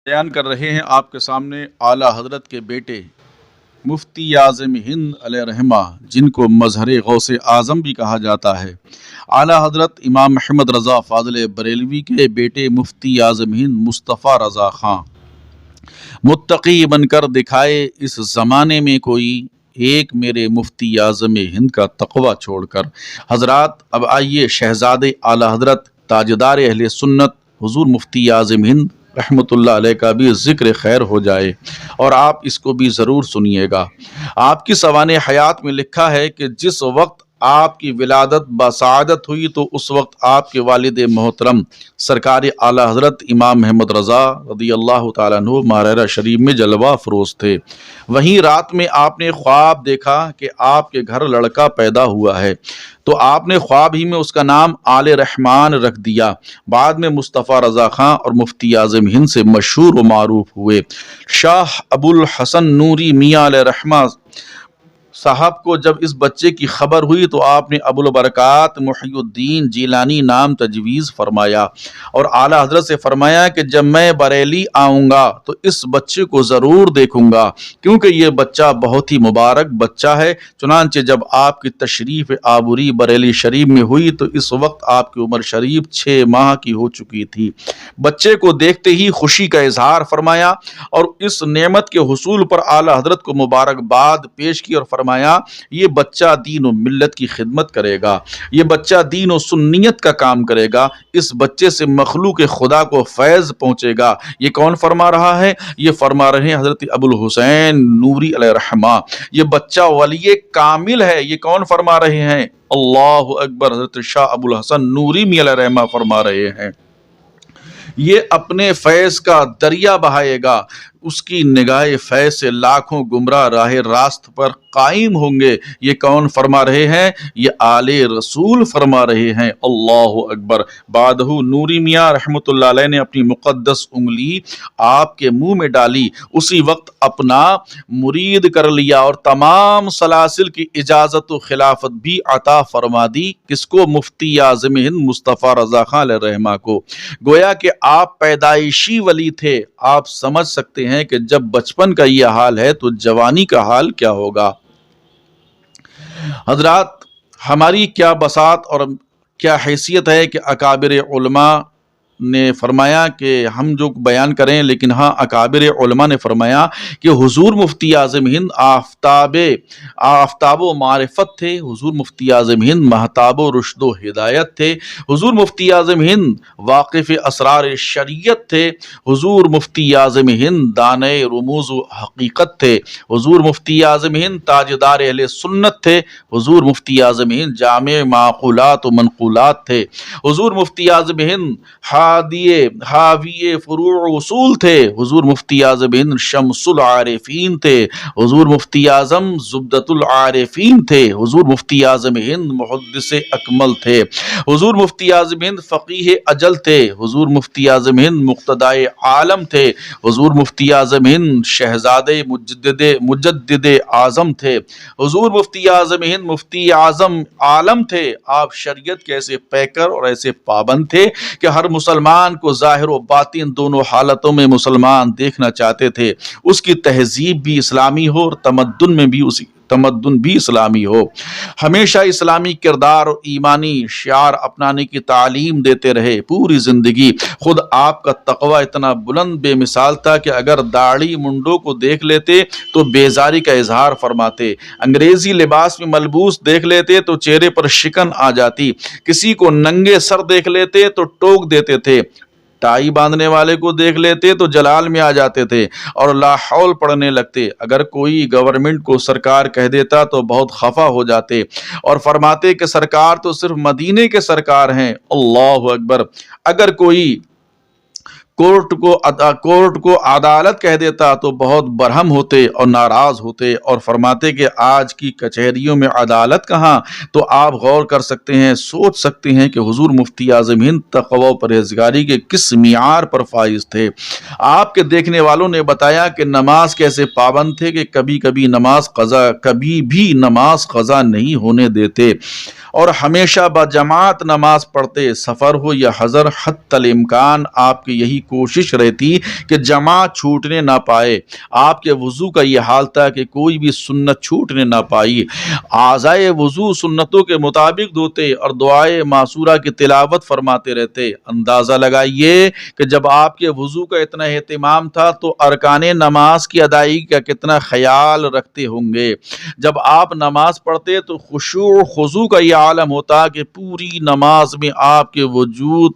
بیان کر رہے ہیں آپ کے سامنے اعلیٰ حضرت کے بیٹے مفتی اعظم ہند علیہ رحمہ، جن کو مظہر غوث اعظم بھی کہا جاتا ہے۔ اعلیٰ حضرت امام محمد رضا فاضل بریلوی کے بیٹے مفتی اعظم ہند مصطفیٰ رضا خان متقی بن کر دکھائے اس زمانے میں کوئی ایک میرے مفتی اعظم ہند کا تقوی چھوڑ کر۔ حضرات، اب آئیے شہزادے اعلیٰ حضرت تاجدار اہل سنت حضور مفتی اعظم ہند رحمۃ اللہ علیہ کا بھی ذکر خیر ہو جائے، اور آپ اس کو بھی ضرور سنیے گا۔ آپ کی سوانح حیات میں لکھا ہے کہ جس وقت آپ کی ولادت بسعادت ہوئی تو اس وقت آپ کے والد محترم سرکار اعلیٰ حضرت امام محمد رضا رضی اللہ تعالیٰ عنہ ماہرہ شریف میں جلوہ افروز تھے۔ وہیں رات میں آپ نے خواب دیکھا کہ آپ کے گھر لڑکا پیدا ہوا ہے، تو آپ نے خواب ہی میں اس کا نام آل رحمان رکھ دیا۔ بعد میں مصطفیٰ رضا خان اور مفتی اعظم ہند سے مشہور و معروف ہوئے۔ شاہ ابو الحسن نوری میاں علیہ رحمہ صاحب کو جب اس بچے کی خبر ہوئی تو آپ نے ابو البرکات محی الدین جیلانی نام تجویز فرمایا، اور اعلیٰ حضرت سے فرمایا کہ جب میں بریلی آؤں گا تو اس بچے کو ضرور دیکھوں گا، کیونکہ یہ بچہ بہت ہی مبارک بچہ ہے۔ چنانچہ جب آپ کی تشریف آبوری بریلی شریف میں ہوئی تو اس وقت آپ کی عمر شریف 6 ماہ کی ہو چکی تھی۔ بچے کو دیکھتے ہی خوشی کا اظہار فرمایا اور اس نعمت کے حصول پر اعلیٰ حضرت کو مبارکباد پیش کی اور فرمایا یہ بچہ دین و ملت کی خدمت کرے گا، یہ بچہ دین و سنیت کا کام کرے گا، اس بچے سے مخلوق خدا کو فیض پہنچے گا۔ یہ کون فرما رہا ہے؟ یہ فرما رہے ہیں حضرت ابو الحسین نوری علیہ رحمہ۔ یہ بچہ ولی کامل ہے۔ یہ کون فرما رہے ہیں؟ اللہ اکبر، حضرت شاہ ابو الحسن نوری میاں علیہ رحمہ فرما رہے ہیں۔ یہ اپنے فیض کا دریا بہائے گا، اس کی نگاہ فیض سے لاکھوں گمراہ راہ راست پر قائم ہوں گے۔ یہ کون فرما رہے ہیں؟ یہ آل رسول فرما رہے ہیں۔ اللہ اکبر۔ بعدہ نوری میاں رحمۃ اللہ علیہ نے اپنی مقدس انگلی آپ کے منہ میں ڈالی، اسی وقت اپنا مرید کر لیا اور تمام سلاسل کی اجازت و خلافت بھی عطا فرما دی۔ کس کو؟ مفتی اعظم ہند مصطفیٰ رضا خان علیہ رحمہ کو۔ گویا کہ آپ پیدائشی ولی تھے۔ آپ سمجھ سکتے ہیں کہ جب بچپن کا یہ حال ہے تو جوانی کا حال کیا ہوگا۔ حضرات، ہماری کیا بساط اور کیا حیثیت ہے کہ اکابر علماء نے فرمایا کہ ہم جو بیان کریں، لیکن ہاں اکابر علماء نے فرمایا کہ حضور مفتی اعظم ہند آفتاب و معرفت تھے، حضور مفتی اعظم ہند مہتاب و رشد و ہدایت تھے، حضور مفتی اعظم ہند واقف اسرار شریعت تھے، حضور مفتی اعظم ہند دانے رموز و حقیقت تھے، حضور مفتی اعظم ہند تاجدار اہل سنت تھے، حضور مفتی اعظم ہند جامع معقولات و منقولات تھے، حضور مفتی اعظم ہند حاوی فروع اصول تھے، حضور مفتی اعظم ہند شمس العارفین تھے، حضور مفتی اعظم زبدۃ العارفین تھے، حضور مفتی اعظم ہند محدث اکمل تھے، حضور مفتی اعظم ہند فقیہ اجل تھے، حضور مفتی اعظم ہند مقتدائے عالم تھے، حضور مفتی اعظم ہند شہزادے مجدد اعظم تھے، حضور مفتی اعظم ہند مفتی اعظم عالم تھے۔ آپ شریعت کے ایسے پیکر اور ایسے پابند تھے کہ ہر مسلمان کو ظاہر و باطن دونوں حالتوں میں مسلمان دیکھنا چاہتے تھے، اس کی تہذیب بھی اسلامی ہو اور تمدن بھی اسلامی ہو۔ ہمیشہ اسلامی کردار اور ایمانی شعار اپنانے کی تعلیم دیتے رہے پوری زندگی۔ خود آپ کا تقوی اتنا بلند بے مثال تھا کہ اگر داڑھی منڈوں کو دیکھ لیتے تو بیزاری کا اظہار فرماتے، انگریزی لباس میں ملبوس دیکھ لیتے تو چہرے پر شکن آ جاتی، کسی کو ننگے سر دیکھ لیتے تو ٹوک دیتے تھے، ٹائی باندھنے والے کو دیکھ لیتے تو جلال میں آ جاتے تھے اور لا حول پڑھنے لگتے۔ اگر کوئی گورنمنٹ کو سرکار کہہ دیتا تو بہت خفا ہو جاتے اور فرماتے کہ سرکار تو صرف مدینے کے سرکار ہیں۔ اللہ اکبر۔ اگر کوئی کورٹ کو عدالت کہہ دیتا تو بہت برہم ہوتے اور ناراض ہوتے اور فرماتے کہ آج کی کچہریوں میں عدالت کہاں۔ تو آپ غور کر سکتے ہیں، سوچ سکتے ہیں کہ حضور مفتی اعظم ہند تقوی و پرہیزگاری کے کس معیار پر فائز تھے۔ آپ کے دیکھنے والوں نے بتایا کہ نماز کیسے پابند تھے کہ کبھی بھی نماز قضا نہیں ہونے دیتے۔ اور ہمیشہ بجماعت نماز پڑھتے، سفر ہو یا حضر، حتی الامکان آپ کی یہی کوشش رہتی کہ جماعت چھوٹنے نہ پائے۔ آپ کے وضو کا یہ حال تھا کہ کوئی بھی سنت چھوٹنے نہ پائی۔ اعضائے وضو سنتوں کے مطابق دھوتے اور دعائے معصورہ کی تلاوت فرماتے رہتے۔ اندازہ لگائیے کہ جب آپ کے وضو کا اتنا اہتمام تھا تو ارکان نماز کی ادائیگی کا کتنا خیال رکھتے ہوں گے۔ جب آپ نماز پڑھتے تو خشوع و خضوع کا یہ عالم ہوتا کہ پوری نماز میں آپ کے وجود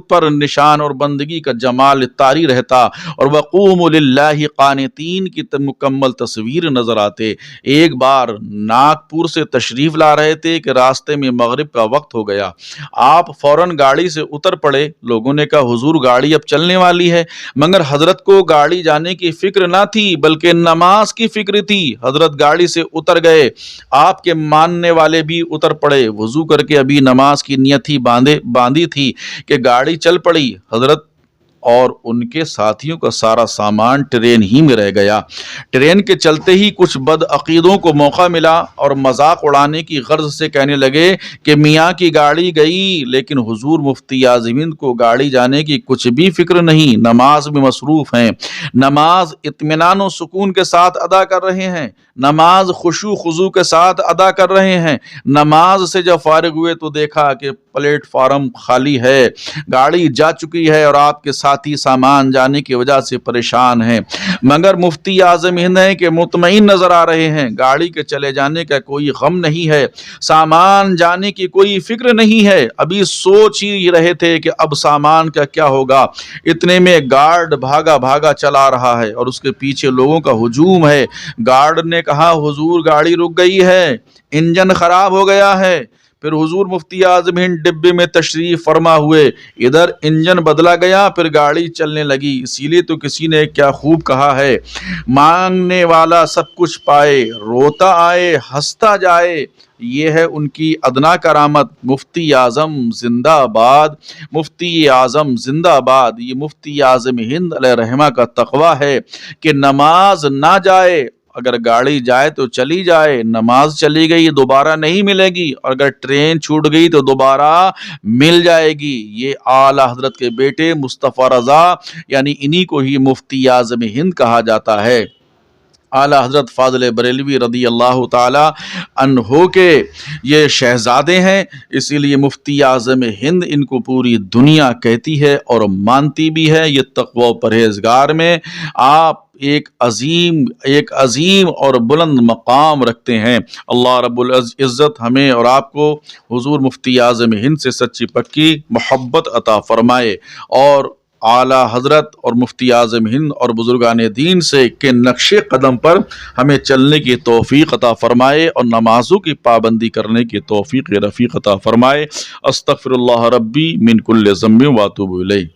پر نشان اور بندگی کا جمال طاری رہتا اور وقوموا للہ قانتین کی مکمل تصویر نظر آتے۔ ایک بار ناگپور سے تشریف لا رہے تھے کہ راستے میں مغرب کا وقت ہو گیا۔ آپ فوراً گاڑی سے اتر پڑے۔ لوگوں نے کہا حضور گاڑی اب چلنے والی ہے، مگر حضرت کو گاڑی جانے کی فکر نہ تھی بلکہ نماز کی فکر تھی۔ حضرت گاڑی سے اتر گئے، آپ کے ماننے والے بھی اتر پڑے۔ وضو کر کے ابھی نماز کی نیت ہی باندھی تھی کہ گاڑی چل پڑی۔ حضرت اور ان کے ساتھیوں کا سارا سامان ٹرین ہی میں رہ گیا۔ ٹرین کے چلتے ہی کچھ بد عقیدوں کو موقع ملا اور مذاق اڑانے کی غرض سے کہنے لگے کہ میاں کی گاڑی گئی، لیکن حضور مفتی اعظم ہند کو گاڑی جانے کی کچھ بھی فکر نہیں، نماز میں مصروف ہیں، نماز اطمینان و سکون کے ساتھ ادا کر رہے ہیں، نماز خشوع خضوع کے ساتھ ادا کر رہے ہیں۔ نماز سے جب فارغ ہوئے تو دیکھا کہ پلیٹ فارم خالی ہے، گاڑی جا چکی ہے اور آپ کے ساتھی سامان جانے کی وجہ سے پریشان ہیں، مگر مفتی اعظم ہند ہیں کہ مطمئن نظر آ رہے ہیں۔ گاڑی کے چلے جانے کا کوئی غم نہیں ہے، سامان جانے کی کوئی فکر نہیں ہے، ابھی سوچ ہی رہے تھے کہ اب سامان کا کیا ہوگا۔ اتنے میں گارڈ بھاگا چلا رہا ہے اور اس کے پیچھے لوگوں کا ہجوم ہے۔ گارڈ نے کہا حضور گاڑی رک گئی ہے، انجن خراب ہو گیا ہے۔ پھر حضور مفتی اعظم ہند ڈبے میں تشریف فرما ہوئے، ادھر انجن بدلا گیا، پھر گاڑی چلنے لگی۔ اسی لیے تو کسی نے کیا خوب کہا ہے، مانگنے والا سب کچھ پائے، روتا آئے ہنستا جائے، یہ ہے ان کی ادنا کرامت۔ مفتی اعظم زندہ آباد، مفتی اعظم زندہ آباد۔ یہ مفتی اعظم ہند علیہ رحمہ کا تقویٰ ہے کہ نماز نہ جائے، اگر گاڑی جائے تو چلی جائے، نماز چلی گئی دوبارہ نہیں ملے گی، اور اگر ٹرین چھوٹ گئی تو دوبارہ مل جائے گی۔ یہ اعلیٰ حضرت کے بیٹے مصطفیٰ رضا یعنی انہی کو ہی مفتی اعظم ہند کہا جاتا ہے۔ اعلیٰ حضرت فاضل بریلوی رضی اللہ تعالی عنہ کے یہ شہزادے ہیں، اسی لیے مفتی اعظم ہند ان کو پوری دنیا کہتی ہے اور مانتی بھی ہے۔ یہ تقوی و پرہیزگار میں آپ ایک عظیم اور بلند مقام رکھتے ہیں۔ اللہ رب العزت ہمیں اور آپ کو حضور مفتی اعظم ہند سے سچی پکی محبت عطا فرمائے، اور اعلیٰ حضرت اور مفتی اعظم ہند اور بزرگان دین سے کے نقش قدم پر ہمیں چلنے کی توفیق عطا فرمائے اور نمازوں کی پابندی کرنے کی توفیق رفیق عطا فرمائے۔ استغفر اللہ ربی من کل ذنب واتوب الیہ۔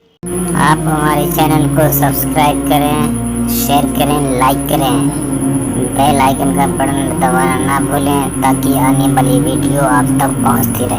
آپ ہمارے چینل کو سبسکرائب کریں، شیئر کریں، لائک کریں، بیل آئیکن کا بٹن دبانا نہ بھولیں تاکہ آنے والی ویڈیو آپ تک پہنچتی رہے۔